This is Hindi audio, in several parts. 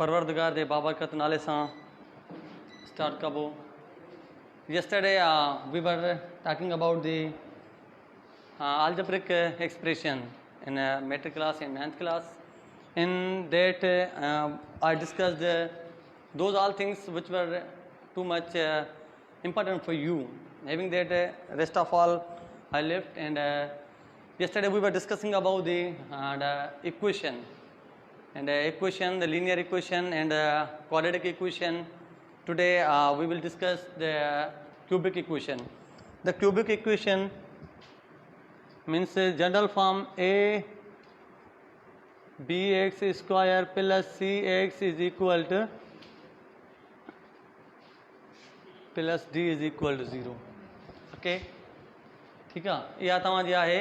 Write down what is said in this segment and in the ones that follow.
परवरदिगार जे बाबरकत नाले सां स्टार्ट कबो. Yesterday we were talking about the algebraic expression in metric class and 9th class. In that I discussed those all things which were too much important for you. Having that rest of all I left, and yesterday we were discussing about the equation, and the linear equation and quadratic equation. Today we will discuss the cubic equation. The cubic equation means general form a bx square plus cx is equal to plus d is equal to 0. Okay, ठीक है. यह तव्हांजी आहे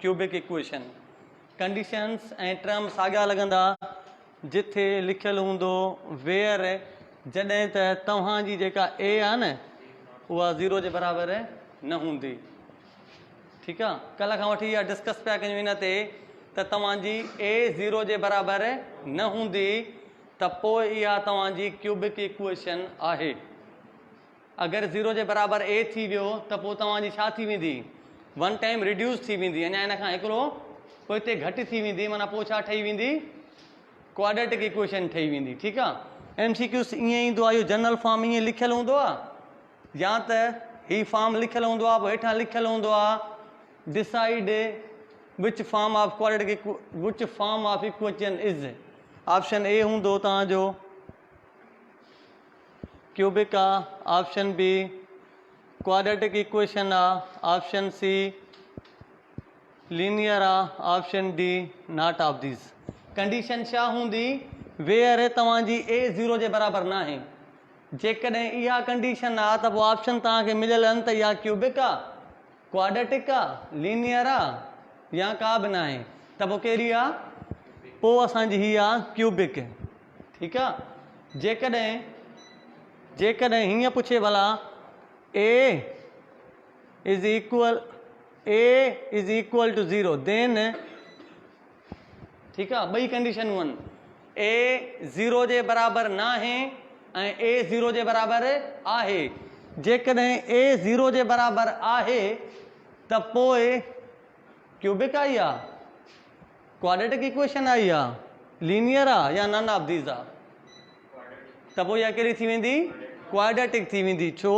क्यूबिक इक्वेशन. कंडीशंस ऐं टर्म्स साॻिया लॻंदा जिथे लिखियलु हूंदो वेयर जॾहिं त तव्हांजी जेका ए आहे न उहा 0 जे बराबरि न हूंदी. ठीकु आहे. कल्ह खां वठी इहा डिस्कस पिया कयूं इन ते त तव्हांजी ए 0 जे बराबरि न हूंदी त पोइ इहा तव्हांजी क्यूबिक इक्वेशन आहे. अगरि 0 जे बराबरि ए थी वियो त पोइ तव्हांजी छा थी वेंदी, वन टाइम रिड्यूस थी वेंदी, अञा इन खां हिकिड़ो पोइ हिते घटि थी वेंदी, माना पोइ छा ठही वेंदी, क्वाड्रेटिक इक्वेशन ठही वेंदी. ठीकु आहे. MCQs ईअं ईंदो आहे, इहो जनरल फॉर्म ईअं लिखियलु हूंदो आहे, या त हीउ फॉर्म लिखियलु हूंदो आहे, पोइ हेठां लिखियलु हूंदो आहे decide which form of quadratic which form of equation is. Option ए हूंदो तव्हांजो क्यूबिक आहे, ऑप्शन बी क्वाड्रेटिक इक्वेशन आहे, ऑप्शन सी लीनियर आहे, option D not of these. Condition छा हूंदी, वेयर तव्हांजी ए 0 जे बराबरि न आहे. जेकॾहिं इहा कंडीशन आहे त पोइ ऑप्शन तव्हांखे मिलियल आहिनि त इहा क्यूबिक आहे, क्वाड्रेटिक आहे, लीनियर आहे, या का बि न आहे, त पोइ कहिड़ी आहे, पोइ असांजी हीअ आहे क्यूबिक. ठीकु आहे. जेकॾहिं हीअं पुछे भला A is equal to 0 then, ठीकु आहे, ॿई कंडीशनूं आहिनि. ए 0 जे बराबरि न आहे ऐं ए 0 जे बराबरि आहे. जेकॾहिं ए 0 जे बराबरि आहे त पोइ क्यूबिक आई आहे, क्वाड्रेटिक इक्वेशन आई आहे, लीनियर आहे, या नन ऑफ दीज आहे. त पोइ इहा कहिड़ी थी वेंदी, क्वाड्रेटिक थी वेंदी. छो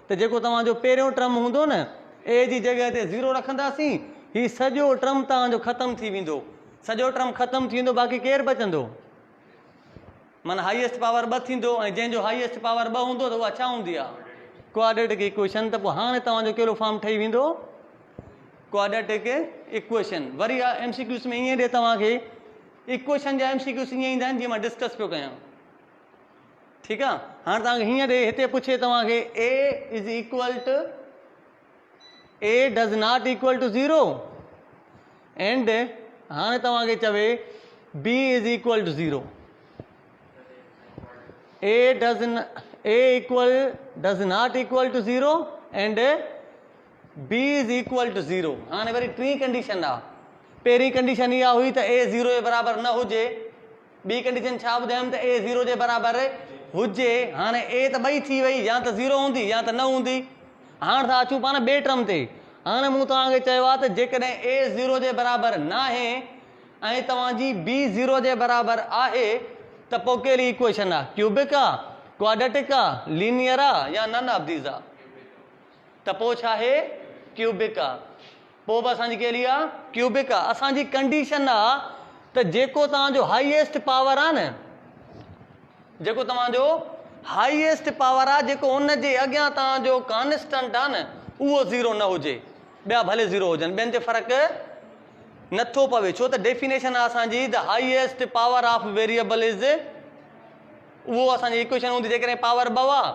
त जेको तव्हांजो पहिरियों टर्म हूंदो न, ए जी जॻह ते 0 रखंदासीं, हीउ सॼो टर्म तव्हांजो ख़तमु थी वेंदो. सॼो टर्म ख़तमु थी वेंदो, बाक़ी केरु बचंदो, माना हाईएस्ट पावर 2 थींदो, ऐं जंहिंजो हाईएस्ट पावर 2 हूंदो त उहा छा हूंदी आहे, क्वाड्रेटिक इक्वेशन. त पोइ हाणे तव्हांजो कहिड़ो फॉर्म ठही वेंदो, क्वाड्रेटिक इक्वेशन. वरी MCQs में ईअं ॾे तव्हांखे इक्वेशन जा MCQs ईअं ईंदा आहिनि जीअं मां डिस्कस पियो कयां. ठीकु आहे. हाणे तव्हांखे हीअं ॾे, हिते पुछे तव्हांखे A is equal to, A does not equal to 0, and हाणे तव्हांखे चवे B is equal to 0. A does not equal to 0 and B is equal to 0. हाणे वरी टी कंडीशन आहे. पहिरीं कंडीशन इहा हुई त ए 0 जे बराबरि न हुजे. ॿी कंडीशन छा ॿुधायमि त ए 0 जे बराबरि हुजे. हाणे ए त ॿई थी वई, या त 0 हूंदी या त न हूंदी. हाणे था अचूं पाण ॿिए टर्म ते. हाणे मूं तव्हांखे चयो आहे त जेकॾहिं ए 0 जे बराबरि न आहे ऐं तव्हांजी बी 0 जे बराबरि आहे त पोइ कहिड़ी इक्वेशन आहे, क्यूबिक आहे, क्वाड्रेटिक आहे, लीनियर आहे, या नन ऑफ दीज आहे. त पोइ छा आहे, क्यूबिक आहे. पोइ बि असांजी कहिड़ी आहे, क्यूबिक आहे. असांजी कंडीशन आहे त जेको तव्हांजो हाईएस्ट पावर आहे न, जेको तव्हांजो हाईएस्ट पावर आहे, जेको उनजे अॻियां तव्हांजो कॉन्स्टेंट आहे न, उहो 0 न हुजे. ॿिया भले 0 हुजनि, ॿियनि ते फ़र्क़ु नथो पवे. छो त डेफिनेशन आहे असांजी the highest power of variable is, उहो असांजी इक्वेशन हूंदी. जेकॾहिं पावर 2 आहे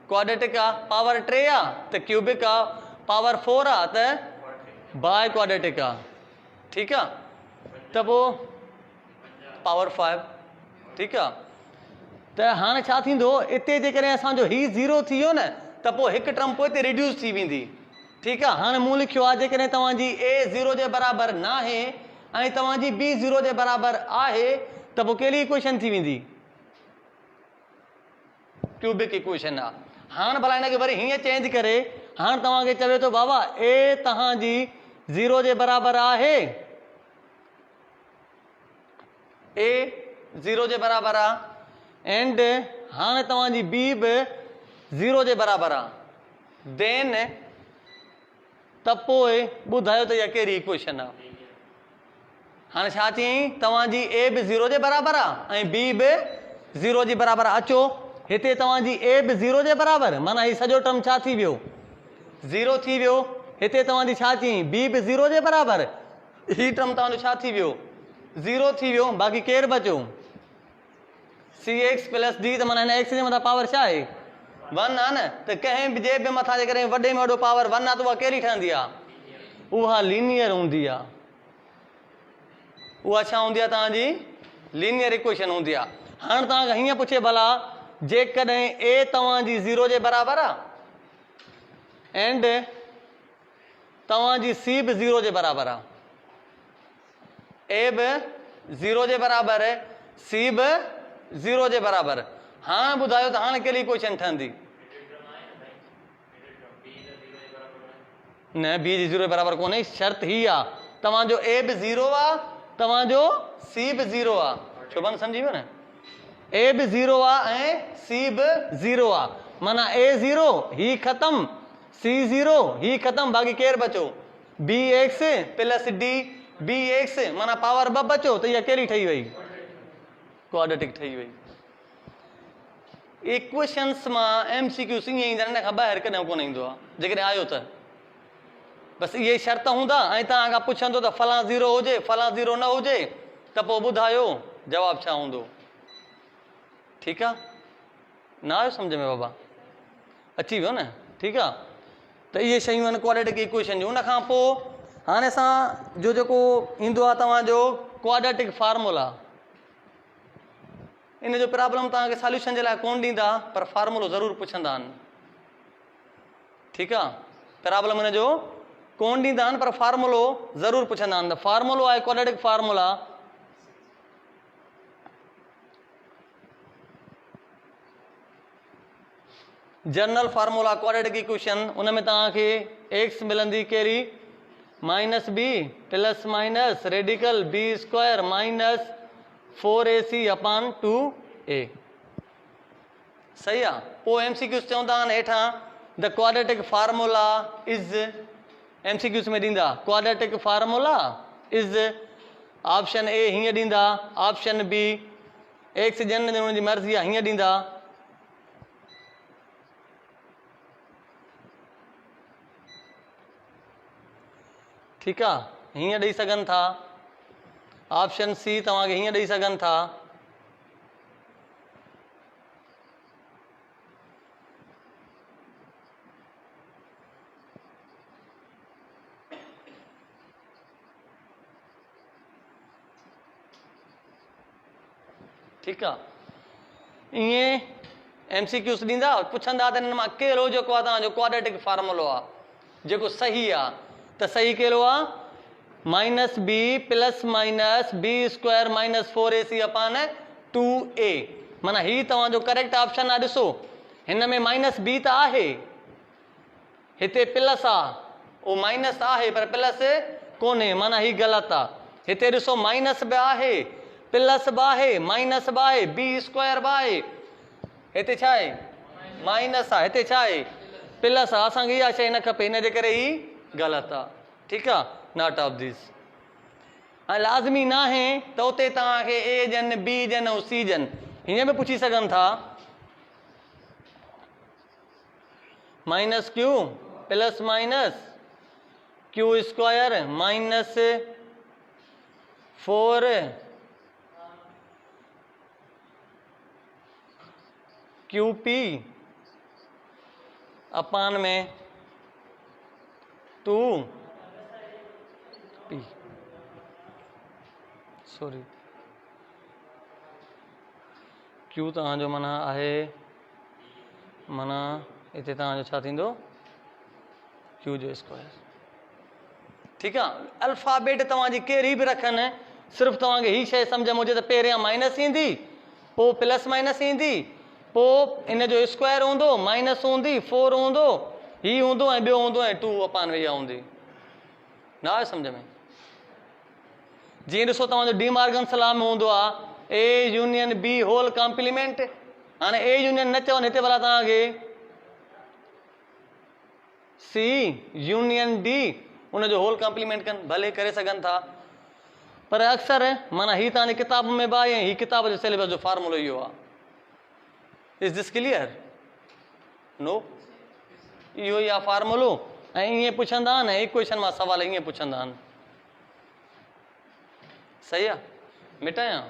क्वाड्रेटिक आहे, पावर 3 आहे त क्यूबिक आहे, पावर 4 आहे त बाय क्वाड्रेटिक आहे. ठीकु आहे. त पोइ पावर 5. ठीकु आहे. त हाणे छा थींदो, हिते जेकॾहिं असांजो हीउ 0 थी वियो न त पोइ हिकु टर्म पोइ हिते रिड्यूस थी वेंदी. ठीकु आहे. हाणे मूं लिखियो आहे जेकॾहिं तव्हांजी ए 0 जे बराबरि न आहे ऐं तव्हांजी बी 0 जे बराबरि आहे त पोइ कहिड़ी इक्वेशन थी वेंदी, क्यूबिक इक्वेशन आहे। हाणे भला हिनखे वरी हीअं चेंज करे हाणे तव्हांखे चवे थो बाबा ए तव्हांजी 0 जे बराबरि आहे, ए 0 जे बराबरि आहे एंड हाणे तव्हांजी बी बि 0 जे बराबरि आहे, देन त पोइ ॿुधायो त इहा कहिड़ी इक्वेशन आहे। हाणे छा चयईं तव्हांजी ए बि 0 जे बराबरि आहे ऐं बी बि 0 जे बराबरि आहे। अचो हिते तव्हांजी ए बि 0 जे बराबरि, माना हीउ सॼो टर्म छा थी वियो 0 थी वियो। हिते तव्हांजी छा चयईं बी बि 0 जे बराबरि, हीउ टर्म तव्हांजो छा थी वियो 0 थी वियो। बाक़ी केरु बचियो सी एक्स प्लस डी, त माना हिन एक्स जे मथां पावर छा आहे 1 आहे न, त कंहिं बि जे बि मथां जेकॾहिं वॾे में वॾो पावर 1 आहे त उहा कहिड़ी ठहंदी आहे, उहा लीनियर हूंदी आहे। उहा छा हूंदी आहे तव्हांजी लीनियर इक्वेशन हूंदी आहे। हाणे तव्हांखे हीअं पुछे भला जेकॾहिं ए तव्हांजी 0 जे बराबरि आहे एंड तव्हांजी सी बि 0 जे बराबरि आहे, ए बि 0 जे बराबरि सी बि 0 जे बराबरि, हाणे ॿुधायो त हाणे कहिड़ी इक्वेशन ठहंदी। न बी जी 0 जे बराबरि कोन्हे, शर्त ही आहे तव्हांजो ए बि 0 आहे तव्हांजो सी बि 0 आहे। शोभन सम्झी वियो न, ए बि 0 आहे ऐं सी बि 0 आहे, माना ए 0 ही ख़तम सी 0 ही ख़तम, बाक़ी केरु बचो B X plus D B X, माना पावर 2 बचो, त इहा कहिड़ी ठही वई क्वाड्रेटिक ठही वई। इक्वेशन्स मां MCQs ईअं ईंदा आहिनि, हिन खां ॿाहिरि कॾहिं कोन ईंदो आहे। जेकॾहिं आयो त बसि इहे शर्त हूंदा ऐं तव्हां खां पुछंदो त फलां 0 हुजे फलां 0 न हुजे त पोइ ॿुधायो जवाबु छा हूंदो। ठीकु आहे, न आयो सम्झ में बाबा, अची वियो न, ठीकु आहे। त इहे शयूं आहिनि क्वाड्रेटिक इक्वेशन जूं। उन खां पोइ हाणे असां जो जेको ईंदो आहे तव्हांजो क्वाड्रेटिक फार्मूला, इन जो प्रॉब्लम तव्हांखे सॉल्यूशन जे लाइ कोन ॾींदा पर फार्मूलो ज़रूरु पुछंदा आहिनि। ठीकु आहे, प्रॉब्लम हिन जो कोन ॾींदा आहिनि पर फार्मूलो ज़रूरु पुछंदा आहिनि। त फार्मूलो आहे quadratic formula general formula quadratic equation, उन में तव्हांखे एक्स मिलंदी कहिड़ी -b plus minus radical B square minus 4ac/2a। सही आहे। पोइ MCQs चवंदा आहिनि हेठां the quadratic formula is, MCQs में ॾींदा quadratic formula is option A हीअं ॾींदा, ऑप्शन बी एक्स जन हुनजी मर्ज़ी आहे हीअं ॾींदा। ठीकु आहे, हीअं ॾेई सघनि था, ऑप्शन सी तव्हांखे हीअं ॾेई सघनि था। ठीकु आहे, ईअं MCQs ॾींदा पुछंदा त हिन मां कहिड़ो जेको आहे तव्हांजो क्वाड्रेटिक फार्मूलो आहे जेको सही आहे, त सही कहिड़ो आहे -b plus minus B square minus 4ac/2a, माना हीउ तव्हांजो करेक्ट ऑप्शन आहे। ॾिसो हिन में -b त आहे, हिते प्लस आहे, उहो माइनस आहे पर प्लस कोन्हे, माना हीउ ग़लति आहे। हिते ॾिसो माइनस बि आहे प्लस बि आहे माइनस बि आहे बी स्क्वायर बि आहे, हिते छा आहे माइनस आहे, हिते छा आहे प्लस आहे। असांखे इहा शइ न खपे, हिन जे करे ही ग़लति आहे। ठीकु आहे, नॉट ऑफ दिस। ऐं लाज़मी न आहे त उते तव्हांखे ए जन बी जन ऐं सी जन हीअं बि पुछी सघनि था -q plus minus q square minus 4qp/2 sorry q तव्हांजो माना आहे, माना हिते तव्हांजो छा थींदो q जो स्क्वायर। ठीकु आहे, अल्फ़ाबेट तव्हांजी कहिड़ी बि रखनि, सिर्फ़ु तव्हांखे हीअ शइ सम्झ में हुजे त पहिरियां माइनस ईंदी पोइ प्लस माइनस ईंदी पोइ इन जो स्क्वायर हूंदो, माइनस हूंदी, 4 हूंदो, ही हूंदो ऐं ॿियो हूंदो ऐं 2/वेजा हूंदी। न आहे सम्झ में? जीअं ॾिसो तव्हांजो डी मार्गन्स लॉ में हूंदो आहे A union B whole complement. हाणे ए यूनियन न चवनि हिते भला तव्हांखे सी यूनियन डी उनजो होल कॉम्प्लीमेंट कनि, भले करे सघनि था, पर अक्सर माना ही तव्हांजी किताब में बि आहे ऐं ही किताब जो सिलेबस जो फार्मूलो इहो आहे। Is this clear? नो, इहो ई आहे फार्मूलो। ऐं ईअं पुछंदा आहिनि, हिकु क्वेश्चन मां सवाल ईअं पुछंदा आहिनि। सही आहे? मिटायां?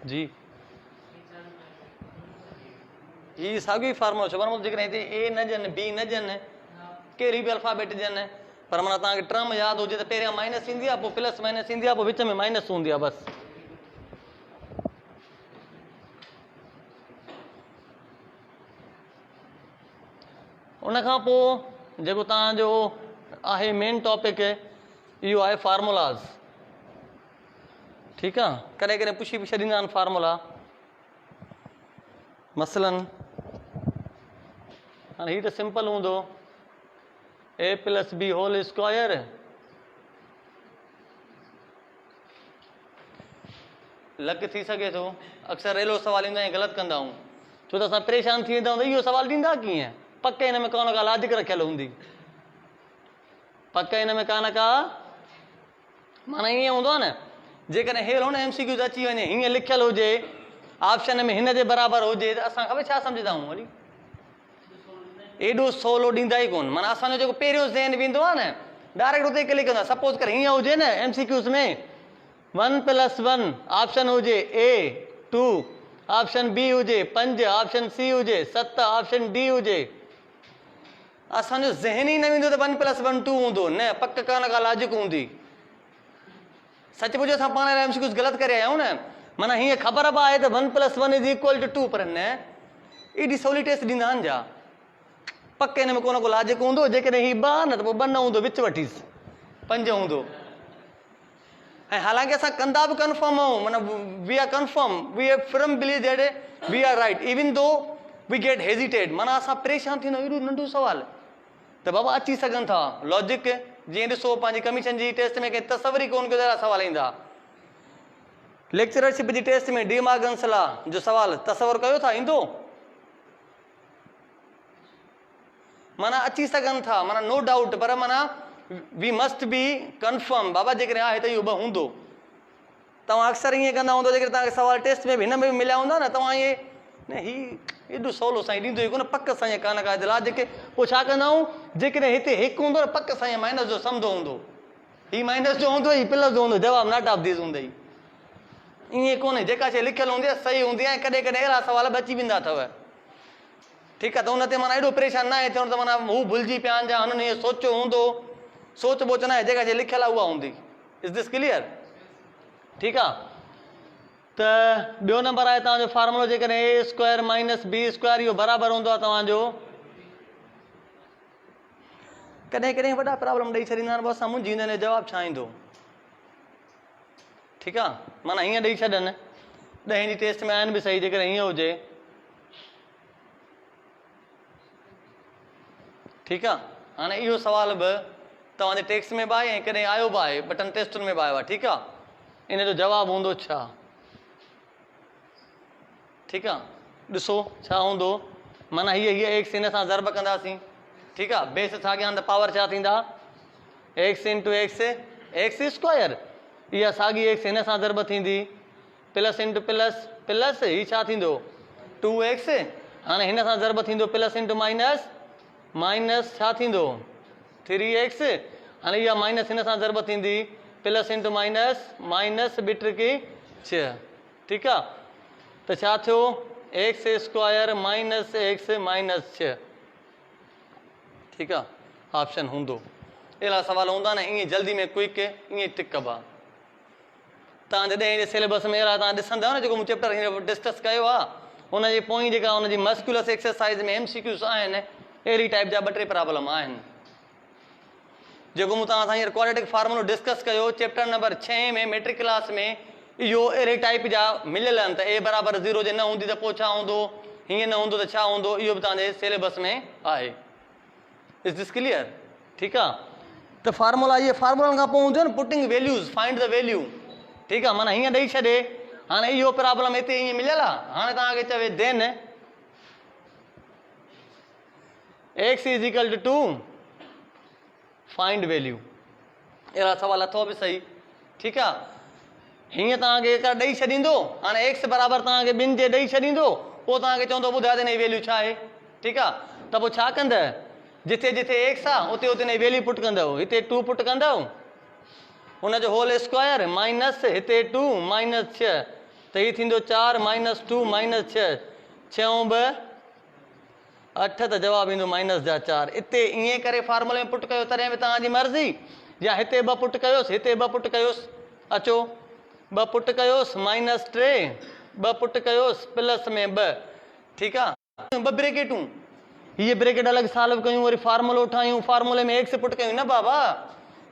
जी ही साॻियो ई फार्मूलो छो पर जेकॾहिं हिते ए न ॾियनि, बी न ॾियनि, कहिड़ी बि अल्फाबेट ॾियनि, पर माना तव्हांखे टर्म यादि हुजे त पहिरियां माइनस ईंदी आहे, पोइ प्लस माइनस ईंदी आहे, पोइ विच में माइनस हूंदी आहे बसि। उनखां पोइ जेको तव्हांजो आहे मेन टॉपिक इहो आहे फार्मूलाज़। ठीकु आहे? कॾहिं कॾहिं पुछी बि छॾींदा आहिनि फार्मूला। मसलन हाणे हीउ त सिंपल हूंदो, a plus b whole square लक थी सघे थो। अक्सर रेलो सवाल ईंदा ऐं ग़लति कंदा आहियूं, छो त असां परेशान थी वेंदा आहियूं त इहो सवाल ॾींदा कीअं? पक हिन में का न का लॉजिक रखियल हूंदी, पक हिन में का न का माना ईअं हूंदो आहे न। जेकॾहिं हेल हो न MCQ अची वञे, हीअं लिखियल हुजे ऑप्शन में हिन जे बराबरि हुजे त असां ख़बर छा सम्झंदा आहियूं? वरी एॾो सवलो ॾींदा ई कोन। माना असांजो जेको पहिरियों ज़हन वेंदो आहे न, डायरेक्ट उते क्लिक कंदो आहे। सपोज कर हीअं हुजे न MCQs में 1 + 1 ऑप्शन हुजे ए 2, ऑप्शन बी हुजे 5, ऑप्शन सी हुजे 7, ऑप्शन डी हुजे, असांजो ज़हन ई न वेंदो त 1 + 1 2 हूंदो। न, पक का न का लॉजिक हूंदी। सच पुछो असां पाण MCQs ग़लति करे आया आहियूं न। माना हीअं ख़बर बि आहे त 1 + 1 = 2, पर न एॾी सवली टेस्ट ॾींदा आहिनि जा। पक हिन में को न को लॉजिक हूंदो। जेकॾहिं हीउ 2 न त पोइ 2 न हूंदो, विच वठीसि 5 हूंदो। ऐं हालांकि असां कंदा बि कंफर्म आहियूं, माना we are confirm, we have firm believe that we are right even though we get hesitated. माना असां परेशान थींदा आहियूं, एॾो नंढो सवाल त बाबा अची सघनि था लॉजिक। जीअं ॾिसो पंहिंजी कमीशन जी टेस्ट में कंहिं तसवर ई कोन कयो अहिड़ा सवाल ईंदा। लेक्चरशिप जी टेस्ट में डी मार्गन्स लॉ जो सवाल तसवर कयो था ईंदो? माना अची सघनि था, माना नो डाउट, पर माना वी मस्ट बी कंफर्म। बाबा जेकॾहिं आहे त इहो 2 हूंदो। तव्हां अक्सर ईअं कंदा हूंदो, जेकॾहिं तव्हांखे सवाल टेस्ट में बि हिन में बि मिलिया हूंदा न, तव्हां इहे न हीउ एॾो सवलो साईं ॾींदो ई कोन, पक सां ईअं का न का लॉजिक। पोइ छा कंदा आहियूं, जेकॾहिं हिते 1 हूंदो न, पक सां ईअं माइनस जो सम्झो हूंदो, हीउ माइनस जो हूंदो, हीउ प्लस जो हूंदो, जवाबु नॉट ऑफ दीज़ हूंदई। ईअं कोन्हे, जेका शइ लिखियल हूंदी आहे सही हूंदी आहे। कॾहिं कॾहिं अहिड़ा सवाल बि अची वेंदा अथव। ठीकु आहे, त उन ते माना एॾो परेशान न आहे थियणो त माना हू भुलिजी पिया आहिनि, जा हुननि इहो सोचियो हूंदो। सोच बोच न आहे, जेका शइ लिखियल आहे उहा हूंदी। Is this clear? ठीकु आहे। त ॿियो नंबर आहे तव्हांजो फार्मूलो, जेकॾहिं a² - b² इहो बराबरि हूंदो आहे तव्हांजो। कॾहिं कॾहिं वॾा प्रॉब्लम ॾेई छॾींदा आहिनि, पोइ असां मुंझी वेंदा आहिनि जवाबु छा ईंदो। ठीकु आहे, माना हीअं ॾेई छॾनि 10 जी टेस्ट में आहिनि बि सही, जेकॾहिं हीअं हुजे। ठीकु आहे, हाणे इहो सुवाल बि तव्हांजे टेक्स्ट में बि आहे ऐं कॾहिं आयो बि आहे, बटन टेस्टुनि में बि आयो आहे। ठीकु आहे, इन जो जवाबु हूंदो छा? ठीकु आहे, ॾिसो छा हूंदो। माना हीअ x हिन सां ज़रब कंदासीं। ठीकु आहे, बेस साॻियां त पावर छा थींदा? x × x² इहा साॻी x हिन सां ज़रब थींदी, प्लस × प्लस प्लस हीउ छा थींदो 2x। हाणे हिन सां ज़रब थींदो प्लस × माइनस, माइनस छा थींदो 3x। हाणे इहा माइनस हिन सां ज़रब थींदी प्लस × माइनस, माइनस बिट्रिकी 6। ठीकु आहे, त छा थियो x² - x - 6। ठीकु आहे, ऑप्शन हूंदो। अहिड़ा सवाल हूंदा न, ईअं जल्दी में क्विक ईअं टिक कबा। तव्हांजे 10 जे सिलेबस में अहिड़ा तव्हां ॾिसंदा न, जेको मूं चैप्टर हींअर डिस्कस कयो आहे, उनजे पोइ जेका उनजी मस्कुलस एक्सरसाइज में MCQs आहिनि अहिड़ी टाइप जा 2-3 प्रॉब्लम आहिनि जेको मूं तव्हां सां हींअर क्वाड्रेटिक फार्मूलो डिस्कस कयो चैप्टर नंबर 6 में मैट्रिक क्लास में इहो अहिड़े टाइप जा मिलियल आहिनि त A बराबरि 0 जे न हूंदी त पोइ छा हूंदो हीअं न हूंदो त छा हूंदो इहो बि तव्हांजे सिलेबस में आहे इज़ दिस क्लियर ठीकु आहे त फार्मूला इहे फार्मूलनि खां पोइ हूंदो न putting values find the value ठीकु आहे माना हीअं ॾेई छॾे हाणे इहो प्रॉब्लम हिते ईअं मिलियल आहे हाणे तव्हांखे चवे then x is equal to find value अहिड़ा सवाल अथव बि सही ठीकु आहे हीअं तव्हांखे ॾेई छॾींदो हाणे x बराबरि तव्हांखे ॿिनि जे ॾेई छॾींदो पोइ तव्हांखे चवंदो ॿुधाए हिन जी वैल्यू छा आहे ठीकु आहे त पोइ छा कंदव जिथे जिथे x आहे उते उते हिन जी वैल्यू पुट कंदव हिते 2 पुट कंदव हुनजो होल स्क्वायर माइनस हिते 2 माइनस 6 त हीअ थींदो 4 माइनस 2 माइनस 6 6 ॿ 8 त जवाबु ईंदो माइनस जा 4 हिते ईअं करे फार्मूले में पुट कयो तॾहिं बि तव्हांजी मर्ज़ी या हिते 2 पुट कयोसि हिते 2 पुट कयोसि अचो 2 पुट कयोसि माइनस 3 2 पुट कयोसि प्लस में 2 ठीकु आहे 2 ब्रेकेटूं हीअ ब्रेकेट अलॻि सॉल्व कयूं वरी फार्मूलो ठाहियूं फार्मूले में x पुट कयूं न बाबा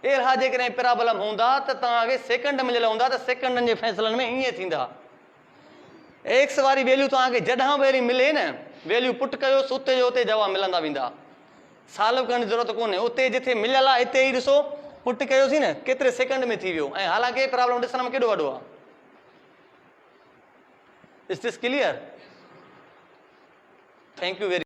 अहिड़ा जेकॾहिं प्रॉब्लम हूंदा त तव्हांखे सेकंड मिलियल हूंदा त सेकंडनि जे फ़ैसिलनि में ईअं थींदा x वारी वैल्यू तव्हांखे जॾहिं बि मिले न वैल्यू पुट कयोसि उते जो उते जवाब मिलंदा वेंदा सॉल्व करण जी ज़रूरत कोन्हे उते जिथे मिलियल आहे हिते ई ॾिसो पुट कयोसीं न केतिरे सेकंड में थी वियो ऐं हालांकि प्रॉब्लम ॾिसण में केॾो वॾो आहे is this clear thank you very